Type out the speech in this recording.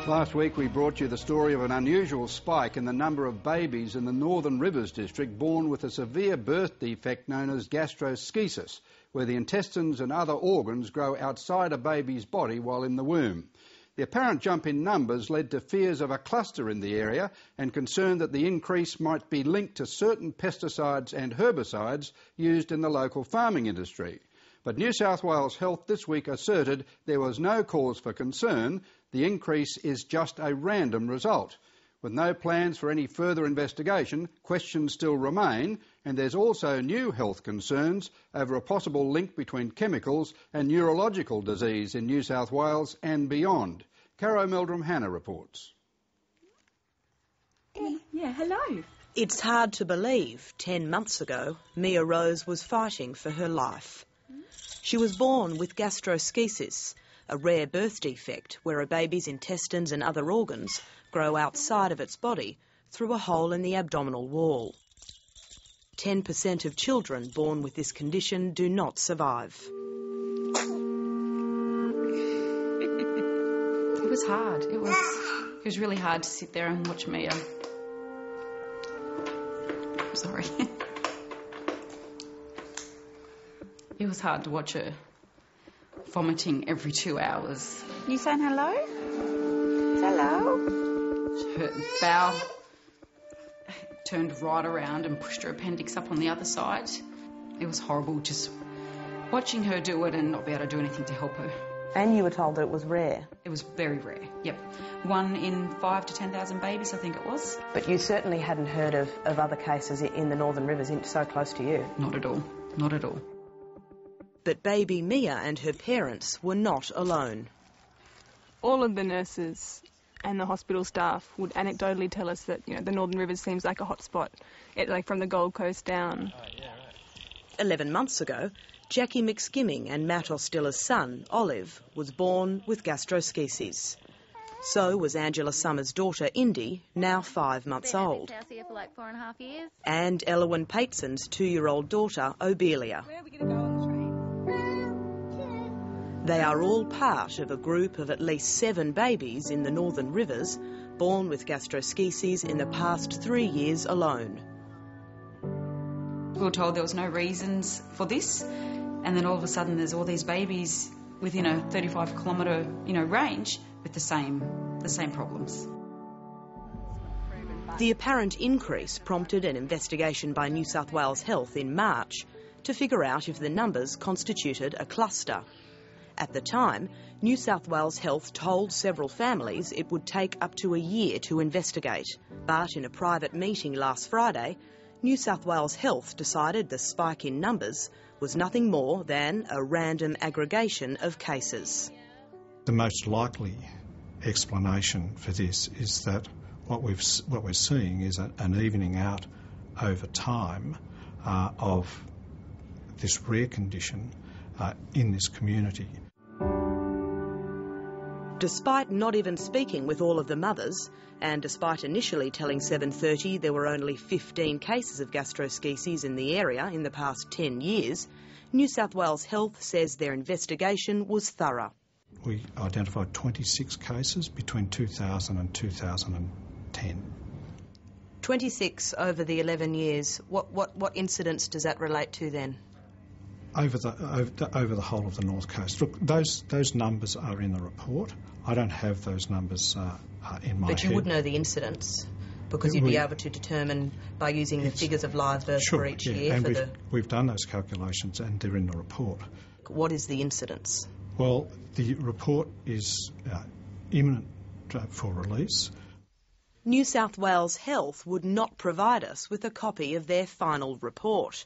Last week we brought you the story of an unusual spike in the number of babies in the Northern Rivers district born with a severe birth defect known as gastroschisis, where the intestines and other organs grow outside a baby's body while in the womb. The apparent jump in numbers led to fears of a cluster in the area and concern that the increase might be linked to certain pesticides and herbicides used in the local farming industry. But New South Wales Health this week asserted there was no cause for concern. The increase is just a random result. With no plans for any further investigation, questions still remain, and there's also new health concerns over a possible link between chemicals and neurological disease in New South Wales and beyond. Caro Meldrum-Hanna reports. Yeah, hello. It's hard to believe 10 months ago, Mia Rose was fighting for her life. She was born with gastroschisis, a rare birth defect where a baby's intestines and other organs grow outside of its body through a hole in the abdominal wall. 10% of children born with this condition do not survive. It was hard. It was really hard to sit there and watch Mia. Sorry. It was hard to watch her vomiting every 2 hours. You saying hello? Hello? Her bowel turned right around and pushed her appendix up on the other side. It was horrible just watching her do it and not be able to do anything to help her. And you were told that it was rare? It was very rare, yep. 1 in 5 to 10,000 babies, I think it was. But you certainly hadn't heard of other cases in the Northern Rivers so close to you? Not at all, not at all. But baby Mia and her parents were not alone. All of the nurses and the hospital staff would anecdotally tell us that, the Northern Rivers seems like a hot spot, like from the Gold Coast down. 11 months ago, JACQUI McSkimming and Matt Ostilla's son, Olive, was born with gastroschisis. So was Angela Summers' daughter, Indy, now 5 months old. House here for like 4.5 years. And Elwyn Pateson's 2-year-old daughter, Obelia. Where are we going to go on the train? They are all part of a group of at least 7 babies in the Northern Rivers born with gastroschisis in the past 3 years alone. We were told there was no reasons for this, and then all of a sudden there's all these babies within a 35-kilometre, range with the same problems. The apparent increase prompted an investigation by New South Wales Health in March to figure out if the numbers constituted a cluster. At the time, New South Wales Health told several families it would take up to a year to investigate. But in a private meeting last Friday, New South Wales Health decided the spike in numbers was nothing more than a random aggregation of cases. The most likely explanation for this is that what we're seeing is an evening out over time of this rare condition in this community. Despite not even speaking with all of the mothers, and despite initially telling 7:30 there were only 15 cases of gastroschisis in the area in the past 10 years, New South Wales Health says their investigation was thorough. We identified 26 cases between 2000 and 2010. 26 over the 11 years. What incidents does that relate to then? Over the whole of the North Coast. Look, those numbers are in the report. I don't have those numbers in my head. But you would know the incidents because you'd be able to determine by using the figures of live births for each year. And we've done those calculations and they're in the report. What is the incidence? Well, the report is imminent for release. New South Wales Health would not provide us with a copy of their final report.